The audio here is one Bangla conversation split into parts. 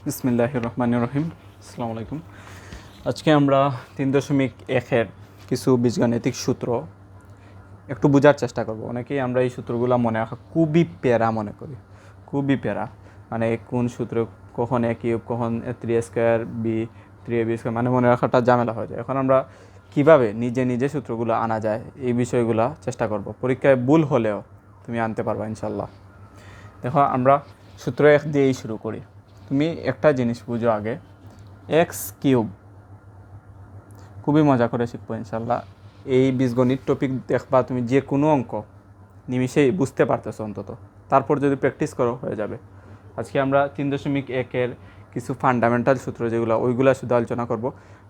বিসমিল্লাহির রহমানির রহিম। আসসালামু আলাইকুম। আজকে আমরা 3.1-এর কিছু বীজগাণিতিক সূত্র একটু বোঝার চেষ্টা করব। অনেকেই আমরা এই সূত্রগুলো মনে রাখা খুবই প্যারা মনে করি, খুবই প্যারা। মানে কোন সূত্র কখন এ কিউব, কখন 3a² বি 3ab² মানে মনে রাখাটা ঝামেলা হয়ে যায়। এখন আমরা কিভাবে নিজে নিজে সূত্রগুলো আনা যায় এই বিষয়গুলো চেষ্টা করব। পরীক্ষায় ভুল হলেও তুমি আনতে পারবা ইনশাল্লাহ। দেখো, আমরা সূত্র 1 দিয়েই শুরু করি। তুমি একটা জিনিস বুঝো আগে, x³ খুবই মজা করে শিখবো ইনশাল্লাহ। এই বীজগণিত টপিক দেখবা তুমি যে কোনো অঙ্ক নিমিষেই বুঝতে পারতেছো অন্তত, তারপর যদি প্র্যাকটিস করো হয়ে যাবে। আজকে আমরা 3.1-এর কিছু ফান্ডামেন্টাল সূত্র যেগুলো, ওইগুলো শুধু আলোচনা করব।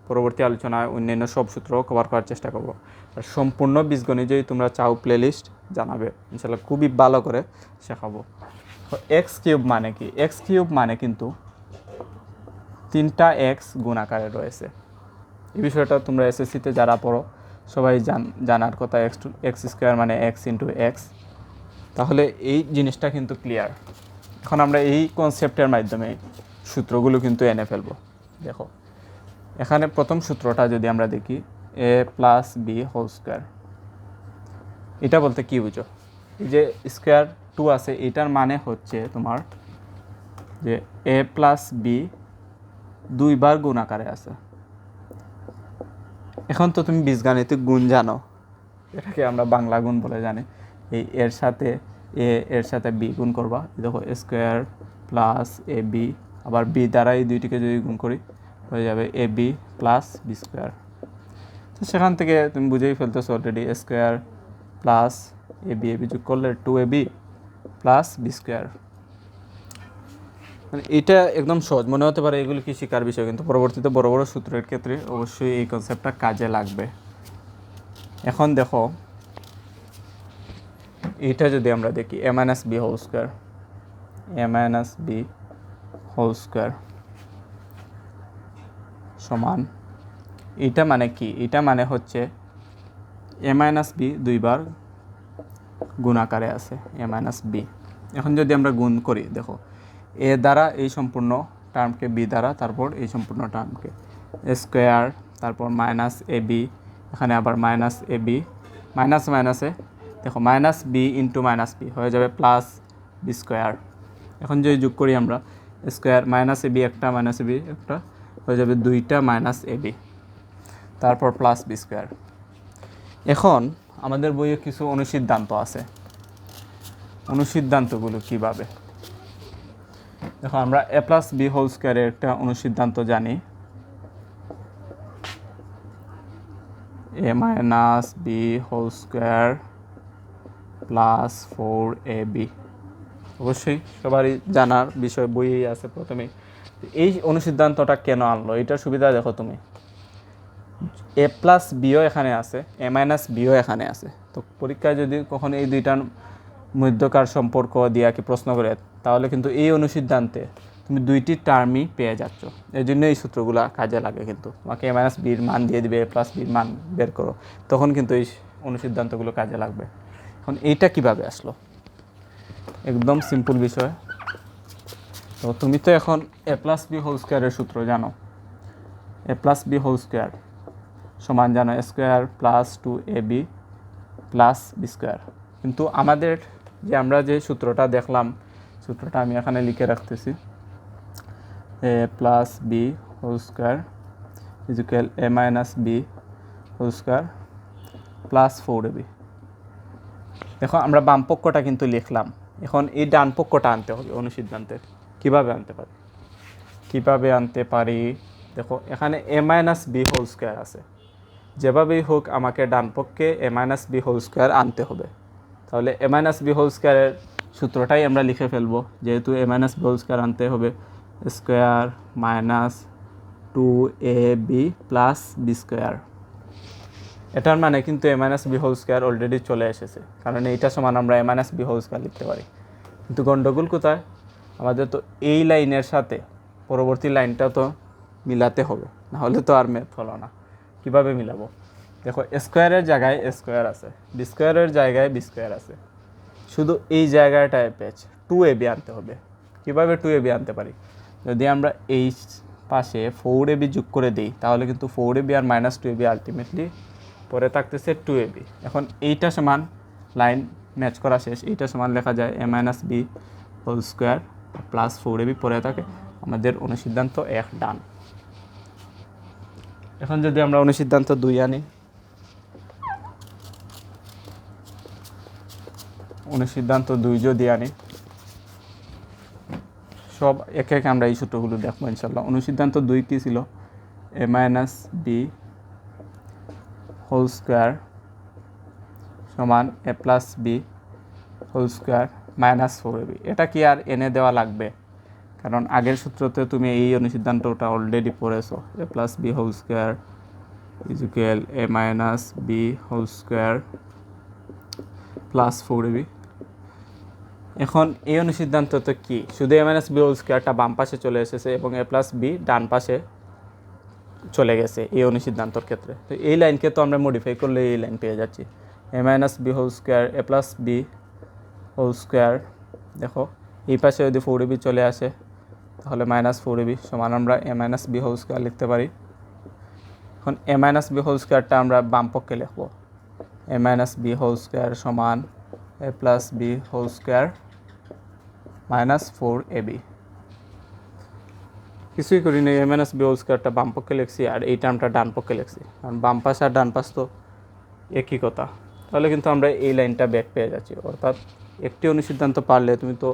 পরবর্তী আলোচনায় অন্যান্য সব সূত্র কভার করার চেষ্টা করব। আর সম্পূর্ণ বীজগণিত যদি তোমরা চাও প্লেলিস্ট জানাবে ইনশাল্লাহ, খুবই ভালো করে শেখাবো। x³ মানে কি? x³ মানে কিন্তু 3টা x গুণ আকারে রয়েছে। এই বিষয়টা তোমরা এসএসসিতে যারা পড়ো সবাই জানার কথা। x² মানে x ইন্টু x। তাহলে এই জিনিসটা কিন্তু ক্লিয়ার। এখন আমরা এই কনসেপ্টের মাধ্যমে সূত্রগুলো কিন্তু এনে ফেলবো। দেখো, এখানে প্রথম সূত্রটা যদি আমরা দেখি, a+b²। এটা বলতে কি বুঝো? এই যে স্কোয়ার 2 আছে, এটার মানে হচ্ছে তোমার যে a+b 2 বার গুণ আকারে আছে। এখন তো তুমি বীজগাণিতিক গুণ জানো, এটাকে আমরা বাংলা গুণ বলে জানি। এর সাথে এর সাথে বি গুণ করবা। দেখো, স্কোয়ার প্লাস এ বি, আবার বি দ্বারা এই দুইটিকে যদি গুণ করি হয়ে যাবে এ বি প্লাস বি²। তো সেখান থেকে তুমি বুঝেই ফেলতেছো already, square plus A B যোগ করলে 2ab প্লাস বি²। মানে এটা একদম সহজ মনে হতে পারে, এগুলো কি শেখার বিষয়, কিন্তু পরবর্তীতে বড় বড় সূত্রের ক্ষেত্রে অবশ্যই এই কনসেপ্টটা কাজে লাগবে। এখন দেখো, এটা যদি আমরা দেখি a-b² সমান, এটা মানে কি? এটা মানে হচ্ছে a-b 2 বার গুণ আকারে আছে a-b। এখন যদি আমরা গুণ করি, দেখো এ দ্বারা এই সম্পূর্ণ টার্মকে, বি দ্বারা তারপর এই সম্পূর্ণ টার্মকে, স্কোয়ার তারপর মাইনাস এ বি, এখানে আবার মাইনাস এ বি, মাইনাস মাইনাসে দেখো minus B into minus B হয়ে যাবে প্লাস বি²। এখন যদি যোগ করি আমরা, স্কোয়ার মাইনাস এ বি একটা, মাইনাস এ বি একটা, হয়ে যাবে 2টা মাইনাস এ বি, তারপর প্লাস বি²। এখন আমাদের বইয়ে কিছু অনুসিদ্ধান্ত আছে। অনুসিদ্ধান্তগুলো কীভাবে? দেখো, আমরা a+b² একটা অনুসিদ্ধান্ত জানি, a-b² প্লাস 4ab। অবশ্যই সবারই জানার বিষয়, বইয়েই আছে প্রথমেই। এই অনুসিদ্ধান্তটা কেন আনলো? এটার সুবিধা দেখো তুমি, a+bও এখানে আছে, a-bও এখানে আছে। তো পরীক্ষায় যদি কখনো এই দুইটার মধ্যকার সম্পর্ক দিয়া কি প্রশ্ন করে, তাহলে কিন্তু এই অনুসিদ্ধান্তে তুমি দুইটি টার্মই পেয়ে যাচ্ছ। এই জন্য এই সূত্রগুলো কাজে লাগে। কিন্তু তোমাকে a-bর মান দিয়ে দিবে, a+bর মান বের করো, তখন কিন্তু এই অনুসিদ্ধান্তগুলো কাজে লাগবে। এখন এইটা কিভাবে আসলো? একদম সিম্পল বিষয়। তো তুমি তো এখন a+b² সূত্র জানো। a+b² সমান জানো স্কোয়ার প্লাস 2ab প্লাস বি²। কিন্তু আমাদের আমরা যে সূত্রটা দেখলাম, সূত্রটা আমি এখানে লিখে রাখতেছি, a+b² equal a-b² plus 4ab। দেখো, আমরা বাম পক্ষটা কিন্তু লিখলাম। এখন এই ডান পক্ষটা আনতে হবে অনুসিদ্ধান্তের। কিভাবে আনতে পারি? দেখো, এখানে a-b² আছে। যেভাবেই হোক আমাকে ডান পক্ষে a-b² আনতে হবে। তাহলে a-b² সূত্রটাই আমরা লিখে ফেলবো। যেহেতু a-b² আনতে হবে, স্কোয়ার মাইনাস 2ab প্লাস বি²। এটার মানে কিন্তু a-b² অলরেডি চলে এসেছে, কারণ এইটা সমান আমরা a-b² লিখতে পারি। কিন্তু গণ্ডগোল কোথায়? আমাদের তো এই লাইনের সাথে পরবর্তী লাইনটা তো মিলাতে হবে, নাহলে তো আর ম্যাথ হলো না। কীভাবে মিলাবো? দেখো, স্কোয়ারের জায়গায় স্কোয়ার আছে, বি² জায়গায় বি² আছে, শুধু এই জায়গাটায় পেয়েছে 2ab আনতে হবে। কীভাবে 2ab আনতে পারি? যদি আমরা এই পাশে 4ab যোগ করে দিই তাহলে কিন্তু 4ab আর -2ab আলটিমেটলি পরে থাকতেছে 2ab। এখন এইটা সমান লাইন ম্যাচ করা শেষ, এইটা সমান লেখা যায় a - b whole square plus 4ab পরে থাকে। আমাদের অনুসিদ্ধান্ত 1 ডান। এখন যদি আমরা অনুসিদ্ধান্ত 2 আনি, অনুসিদ্ধান্ত 2 যদি আনি, সব একে একে আমরা এই সূত্রগুলো দেখবো ইনশাল্লাহ। অনুসিদ্ধান্ত 2 কী ছিল? a - b হোল স্কোয়ার সমান a + b whole square -4ab। এটা কি আর এনে দেওয়া লাগবে? কারণ আগের সূত্রতে তুমি এই অনুসিদ্ধান্তটা অলরেডি পড়েছো। a + b whole square equal a - b whole square plus 4ab। এখন এই অনুসিদ্ধান্ততে কি শুধু a - b হোল স্কোয়ারটা বাম পাশে চলে এসেছে এবং a + b ডান পাশে চলে গেছে এই অনুসিদ্ধান্তর ক্ষেত্রে। তো এই লাইনকে তো আমরা মডিফাই করলে এই লাইন পেয়ে যাচ্ছি a - b whole square a + b whole square. দেখো এই পাশে যদি 4ab চলে আসে তাহলে -4ab সমান আমরা a - b হোল স্কোয়ার লিখতে পারি। এখন a - b হোল স্কোয়ারটা আমরা বাম পক্ষে লিখব, a - b হোল স্কোয়ার সমান a + b whole square -4ab। কিছুই করি না, a - b হোল স্কোয়ারটা বাম পক্ষে লিখছি আর এই টার্মটা ডান পক্ষে লিখছি, কারণ বাম পাশ আর ডান পাশ তো একই কথা। তাহলে কিন্তু আমরা এই লাইনটা ব্যাক পেয়ে যাচ্ছি। অর্থাৎ একটি অনুসিদ্ধান্ত পারলে তুমি তো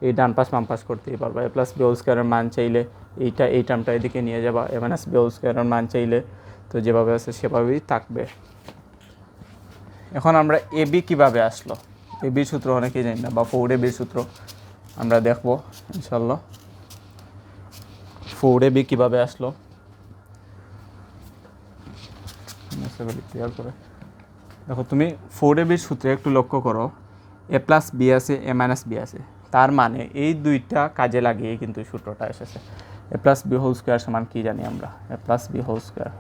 এই ডান পাশ বাম পাশ করতেই পারবা। a + b হোল স্কোয়ারের মান চাইলে এই টার্মটা এদিকে নিয়ে যাবা, a - b হোল স্কোয়ারের মান চাইলে তো যেভাবে আছে সেভাবেই থাকবে। এখন আমরা ab কিভাবে আসলো, ab সূত্র অনেকেই জানি না, বা 4ab সূত্র আমরা দেখবো ইনশাল্লাহ। 4ab কিভাবে আসলো ক্লিয়ার করে দেখো। তুমি 4ab সূত্রে একটু লক্ষ্য করো, a + b আছে a - b আছে, তার মানে এই দুইটা কাজে লাগিয়ে কিন্তু সূত্রটা এসেছে। a + b হোল স্কোয়ার সমান কি জানি আমরা? a + b হোল স্কোয়ার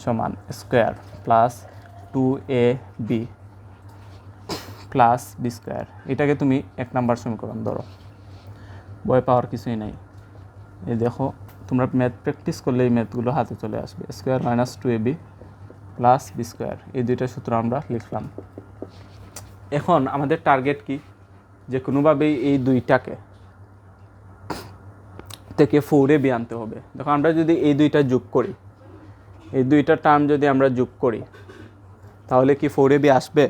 সমান square plus 2ab plus b square. এটাকে তুমি 1 নম্বর সমীকরণ ধরো, ভয় পাওয়ার কিছুই নাই। এই দেখো তোমরা ম্যাথ প্র্যাকটিস করলে এই ম্যাথগুলো হাতে চলে আসবে। Square - 2ab plus b square, এই দুইটা সূত্র আমরা লিখলাম। এখন আমাদের টার্গেট কি? যে কোনোভাবেই এই দুইটাকে থেকে 4ab আনতে হবে। দেখো আমরা যদি এই দুইটা যোগ করি, এই দুইটা টার্ম যদি আমরা যোগ করি তাহলে কি 4ab আসবে?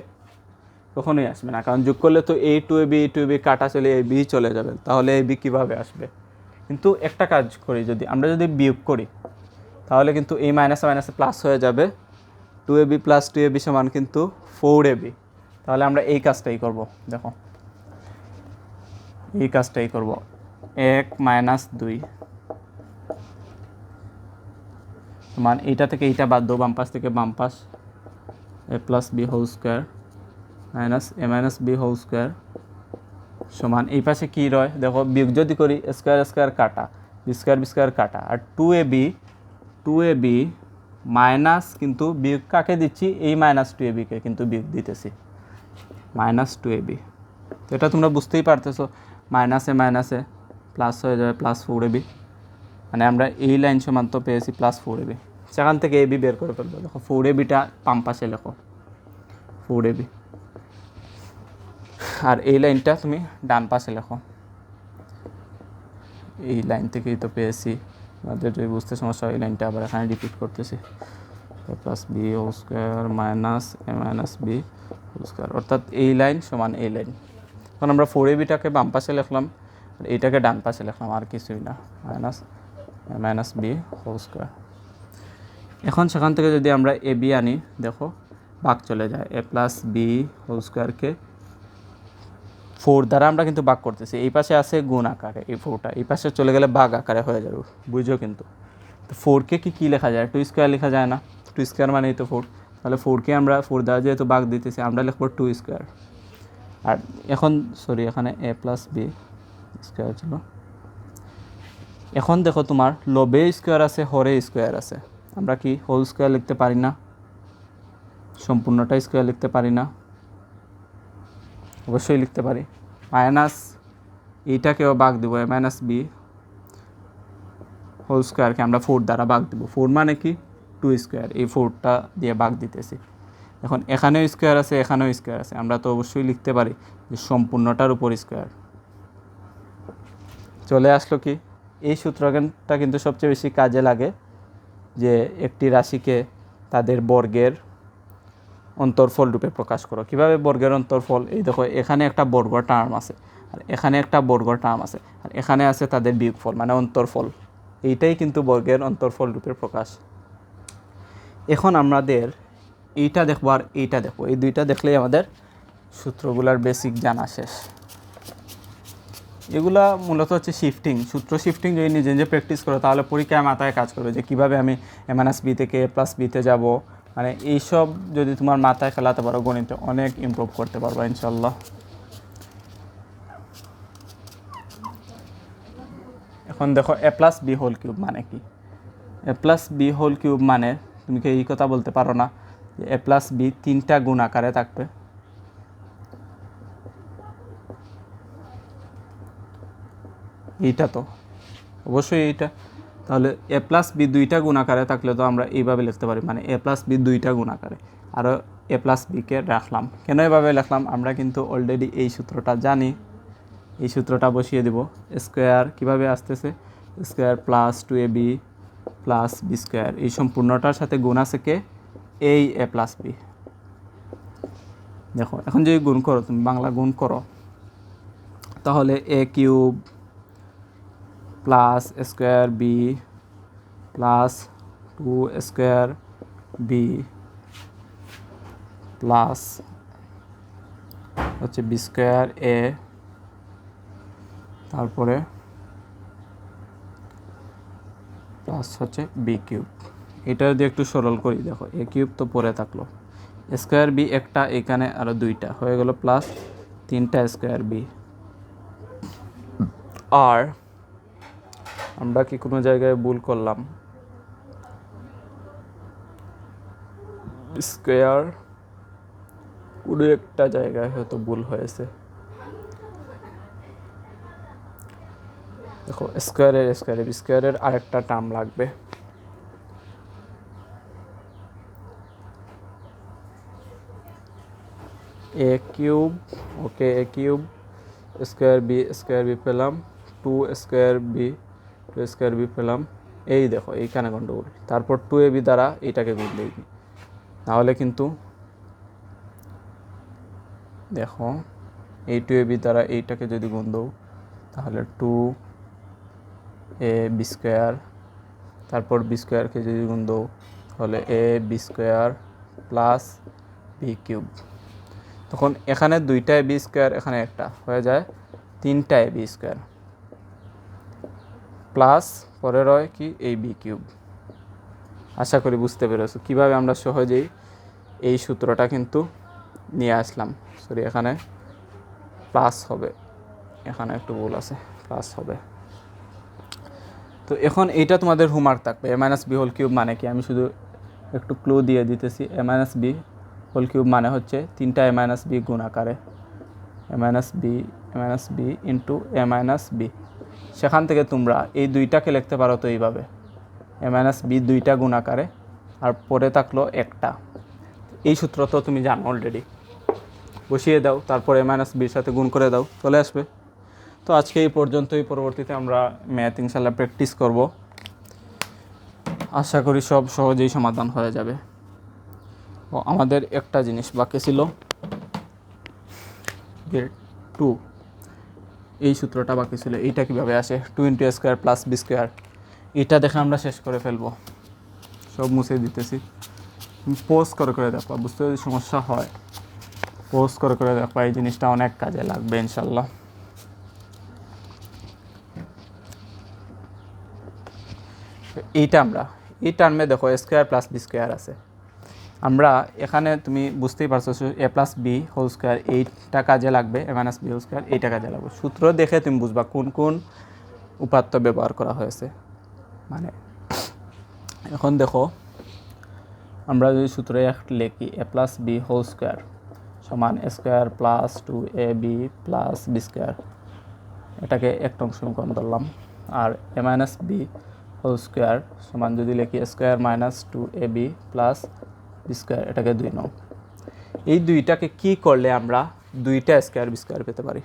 কখনোই আসবে না, কারণ যোগ করলে তো এই 2ab কাটা চলে ab চলে যাবে, তাহলে ab কীভাবে আসবে? কিন্তু একটা কাজ করি, আমরা যদি বিয়োগ করি তাহলে কিন্তু এই মাইনাসে মাইনাসে প্লাস হয়ে যাবে, 2ab + 2ab সমান কিন্তু 4ab। তাহলে আমরা এই কাজটাই করব। দেখো এই কাজটাই করব, 1 - 2 সমান এইটা থেকে এইটা বাদ দাও, বাম পাশ থেকে বাম পাশ, a + b whole square minus a - b whole square সমান এই পাশে কী রয়? দেখো বিয়োগ যদি করি স্কোয়ার স্কোয়ার কাটা, b স্কোয়ার কাটা, আর 2ab মাইনাস, কিন্তু বিয়োগ কাকে দিচ্ছি? এই -2abকে কিন্তু বিয়োগ দিতেছি, -2ab। তো এটা তোমরা বুঝতেই পারতেছো, মাইনাসে প্লাস হয়ে যাবে +4ab, মানে আমরা এই লাইন সমান তো পেয়েছি +4ab। সেখান থেকে ab বের করে ফেলবো। দেখো 4abটা বাম পাশে লেখো, 4ab, আর এই লাইনটা তুমি ডান পাশে লেখো। এই লাইন থেকেই তো পেয়েছি, আমাদের যদি বুঝতে সমস্যা হয় এই লাইনটা আবার এখানে রিপিট করতেছি, a + b whole square minus a - b whole square, অর্থাৎ এই লাইন সমান এই লাইন। এখন আমরা 4abটাকে বাম পাশে লিখলাম আর এইটাকে ডান পাশে লিখলাম, আর কিছুই না, minus a - b whole square. এখন সেখান থেকে যদি আমরা ab আনি, দেখো ভাগ চলে যায়, a + b হোল স্কোয়ারকে 4 দ্বারা আমরা কিন্তু ভাগ করতেছি, এই পাশে আছে গুণ আকারে, এই 4টা এই পাশে চলে গেলে ভাগ আকারে হয়ে যাবে, বুঝো কিন্তু। তো 4কে কি লেখা যায়? 2 স্কোয়ার লেখা যায় না? 2 স্কোয়ার মানেই তো 4, তাহলে 4কে আমরা 4 দ্বারা যেহেতু ভাগ দিতেছি আমরা লিখবো 2 স্কোয়ার। আর এখন এখানে a + b স্কোয়ার ছিল। এখন দেখো তোমার লবে স্কোয়ার আছে, হরে স্কোয়ার আছে, আমরা কি হোল স্কোয়ার লিখতে পারি না? সম্পূর্ণটা স্কোয়ার লিখতে পারি না? অবশ্যই লিখতে পারি। মাইনাস এইটাকেও ভাগ দেবো, a - b হোল স্কোয়ারকে আমরা 4 দ্বারা ভাগ দেবো। 4 মানে কি 2 স্কোয়ার, এই 4টা দিয়ে ভাগ দিতেছি। এখন এখানেও স্কোয়ার আছে, এখানেও স্কোয়ার আছে, আমরা তো অবশ্যই লিখতে পারি যে সম্পূর্ণটার উপর স্কোয়ার। চলে আসলো কি, এই সূত্রটা কিন্তু সবচেয়ে বেশি কাজে লাগে যে একটি রাশিকে তাদের বর্গের অন্তরফল রূপে প্রকাশ করো। কীভাবে বর্গের অন্তরফল? এই দেখো, এখানে একটা বর্গ টার্ম আছে, আর এখানে একটা বর্গ টার্ম আছে, আর এখানে আছে তাদের বিয়োগফল মানে অন্তরফল। এইটাই কিন্তু বর্গের অন্তরফল রূপে প্রকাশ। এখন আমাদের এইটা দেখবো আর এইটা দেখবো, এই দুইটা দেখলেই আমাদের সূত্রগুলার বেসিক জানা শেষ। এগুলা মূলত হচ্ছে শিফটিং, সূত্র শিফটিং যদি নিজে নিজে প্র্যাকটিস করো তাহলে পরীক্ষায় মাথায় কাজ করবে যে কীভাবে আমি a-b থেকে a+b-তে যাব। মানে এইসব যদি তোমার মাথায় খেলাতে পারো গণিতে অনেক ইমপ্রুভ করতে পারবা ইনশাল্লাহ। এখন দেখো a+b হোল কিউব মানে কি? a+b হোল কিউব মানে তুমি কি এই কথা বলতে পারো না যে a+b 3টা গুণ আকারে থাকবে? এইটা তো অবশ্যই এইটা। তাহলে a+b 2টা গুণ আকারে থাকলে তো আমরা এইভাবে লিখতে পারি, মানে a+b 2টা গুণ আকারে, আরও a+b-কে রাখলাম। কেন এভাবে লিখলাম? আমরা কিন্তু অলরেডি এই সূত্রটা জানি। এই সূত্রটা বসিয়ে দেব। স্কোয়ার কীভাবে আসতেছে? Square plus 2ab plus b square, এই সম্পূর্ণটার সাথে গুণ আছে কে? এই a+b। দেখো এখন যদি গুণ করো, তুমি বাংলা গুণ করো, তাহলে a cube plus square b plus 2 square b plus হচ্ছে বি স্কোয়ার এ, তারপরে প্লাস হচ্ছে বি কিউব। এটা যদি একটু সরল করি, দেখো এ কিউব তো পরে থাকলো, স্কোয়ার বি একটা, এখানে আরও 2টা হয়ে গেল, প্লাস 3টা স্কোয়ার বি। আর আমরা কি কোনো জায়গায় ভুল করলাম? স্কোয়ার কোনো একটা জায়গায় হয়তো ভুল হয়েছে। দেখো স্কোয়ারের আরেকটা টার্ম লাগবে। এ কিউব, ওকে, এ কিউব স্কোয়ার বি পেলাম, 2 স্কোয়ার বি পেলাম। এই দেখো এইখানে গন্ডগোল। তারপর 2ab দ্বারা এইটাকে গুণ দিই, তাহলে কিন্তু দেখো এই 2ab দ্বারা এইটাকে যদি গুণ দাও তাহলে 2ab স্কোয়ার, তারপর বি স্কোয়ারকে যদি গুণ দাও তাহলে ab square plus b cube. তখন এখানে 2টা ab স্কোয়ার, এখানে একটা হয়ে যায় 3টা ab স্কোয়ার, প্লাস পরে রয় কি এই বি কিউব। আশা করি বুঝতে পেরেছো কীভাবে আমরা সহজেই এই সূত্রটা কিন্তু নিয়ে আসলাম। সরি, এখানে প্লাস হবে, এখানে একটু ভুল আছে, প্লাস হবে। তো এখন এইটা তোমাদের হোমওয়ার্ক থাকবে। a-b হোল কিউব মানে কি? আমি শুধু একটু ক্লু দিয়ে দিতেছি। a-b হোল কিউব মানে হচ্ছে 3টা a-b গুণ আকারে, a-b ইন্টু a-b। সেখান থেকে তোমরা এই 2টাকে লিখতে পারো তো এইভাবে, a-b 2টা গুণ আকারে, আর পরে থাকলো একটা। এই সূত্র তো তুমি জানো অলরেডি, বসিয়ে দাও, তারপর a-bর সাথে গুণ করে দাও, চলে আসবে। তো আজকে এই পর্যন্তই, পরবর্তীতে আমরা ম্যাথ ইনশাল্লাহ প্র্যাকটিস করব। আশা করি সব সহজেই সমাধান হয়ে যাবে। ও আমাদের একটা জিনিস বাকি ছিল, গ্রেড 2, এই সূত্রটা বাকি ছিল। এইটা কীভাবে আসে? 2 × a square plus b square. এটা দেখে আমরা শেষ করে ফেলবো, সব মুছে দিতেছি। পোজ করে দেখবা, বুঝতে যদি সমস্যা হয় পোজ করে দেখবা, এই জিনিসটা অনেক কাজে লাগবে ইনশাল্লাহ। এইটা আমরা এই টার্মে দেখো স্কোয়ার প্লাস বি স্কোয়ার আছে, আমরা এখানে তুমি বুঝতেই পারছো a+b হোল স্কোয়ার এইটা কাজে লাগবে, a-b হোল স্কোয়ার এইটা কাজে লাগবে। সূত্র দেখে তুমি বুঝবা কোন কোন উপাত্ত ব্যবহার করা হয়েছে। মানে এখন দেখো, আমরা যদি সূত্রে লিখি a+b হোল স্কোয়ার সমান square plus 2ab plus b square, এটাকে এক নং সমীকরণ ধরলাম। আর a-b হোল স্কোয়ার সমান যদি লিখি a square minus 2ab plus b square, এটাকে 2 নাও। এই দুইটাকে কি করলে আমরা দুইটা স্কোয়ার বি স্কোয়ার পেতে পারি,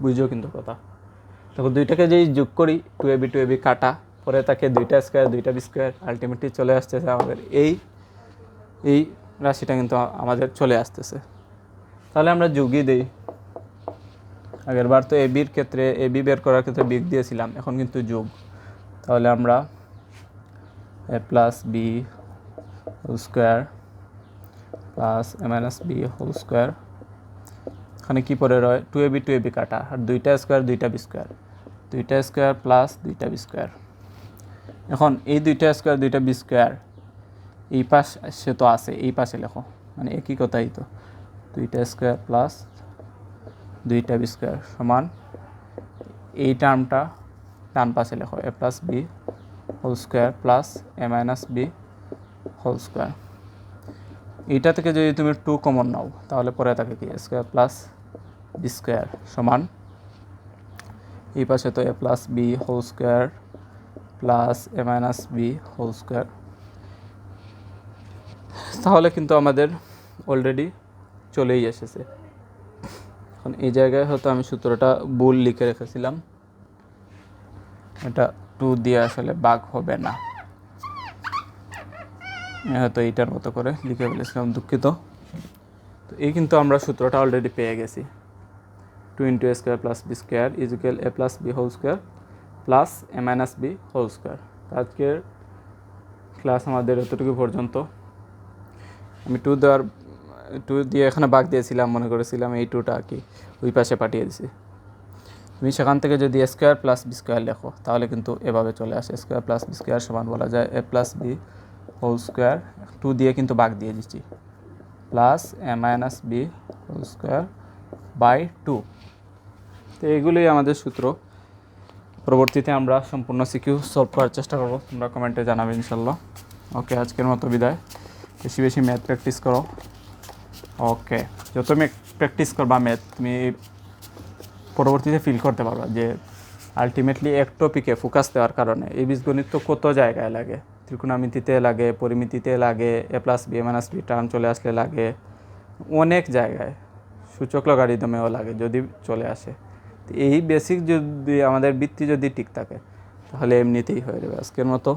বুঝছো কিন্তু কথা। তখন দুইটাকে যেই যোগ করি 2ab কাটা, পরে তাকে দুইটা স্কোয়ার দুইটা বি স্কোয়ার, আলটিমেটলি চলে আসতেছে আমাদের এই রাশিটা কিন্তু আমাদের চলে আসতেছে। তাহলে আমরা যোগই দিই। আগের বার তো এবির ক্ষেত্রে এবি বের করার ক্ষেত্রে বিগ দিয়েছিলাম, এখন কিন্তু যোগ। তাহলে আমরা a plus b whole square plus a minus b whole square, এখানে কী পরে রয় 2ab কাটা, আর দুইটা স্কোয়ার দুইটা বি স্কোয়ার, দুইটা স্কোয়ার প্লাস দুইটা বি স্কোয়ার। এখন এই দুইটা স্কোয়ার দুইটা বি স্কোয়ার এই পাশে তো আছে, এই পাশে লেখো, মানে একই কথাই তো, দুইটা স্কোয়ার প্লাস দুইটা বি স্কোয়ার সমান এই টার্মটা ডান পাশে লেখো a plus b whole square plus a minus b whole square. এইটা থেকে যদি তুমি 2 কমন নাও তাহলে পরে থাকে কি স্কোয়ার প্লাস বি স্কোয়ার সমান এই পাশে তো a plus b whole square plus a minus b whole square. তাহলে কিন্তু আমাদের অলরেডি চলেই এসেছে। এখন এই জায়গায় হয়তো আমি সূত্রটা ভুল লিখে রেখেছিলাম, এটা 2 দিয়ে আসলে ভাগ হবে না, হয়তো এইটার মতো করে লিখে ফেলেছিলাম, দুঃখিত। তো এই কিন্তু আমরা সূত্রটা অলরেডি পেয়ে গেছি, 2 × a square plus b square is equal a plus b whole square plus a minus b whole square. আজকের ক্লাস আমাদের এতটুকু পর্যন্ত। আমি 2 দিয়ে এখানে ভাগ দিয়েছিলাম, মনে করেছিলাম এই 2টা কি ওই পাশে পাঠিয়ে দিছি। তুমি সেখান থেকে যদি এ স্কোয়ার প্লাস বি স্কোয়ার লেখো তাহলে কিন্তু এভাবে চলে আসে, স্কোয়ার প্লাস বি স্কোয়ার সমান বলা যায় a plus b whole square, 2 দিয়ে কিন্তু ভাগ দিয়ে দিচ্ছি, plus a minus b whole square by 2। তো এগুলোই আমাদের সূত্র। পরবর্তীতে আমরা সম্পূর্ণ সিকিউ সলভ করার চেষ্টা করবো, তোমরা কমেন্টে জানাবে ইনশাল্লাহ। ওকে, আজকের মতো বিদায়। বেশি বেশি ম্যাথ প্র্যাকটিস করো। ওকে, যত প্র্যাকটিস করবা ম্যাথ, তুমি পরবর্তীতে ফিল করতে পারবা যে আলটিমেটলি এক টপিকে ফোকাস দেওয়ার কারণে এই বীজগণিত তো কত জায়গায় লাগে, ত্রিকোণমিতিতে লাগে, পরিমিতিতে লাগে, এ plus B A minus B term চলে আসলে লাগে, অনেক জায়গায় সূচক লগারিদমেও লাগে যদি চলে আসে। তো এই বেসিক যদি আমাদের বৃত্তি যদি ঠিক থাকে তাহলে এমনিতেই হয়ে যাবে। আজকের মতো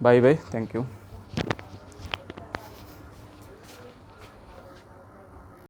বাই বাই, থ্যাংক ইউ।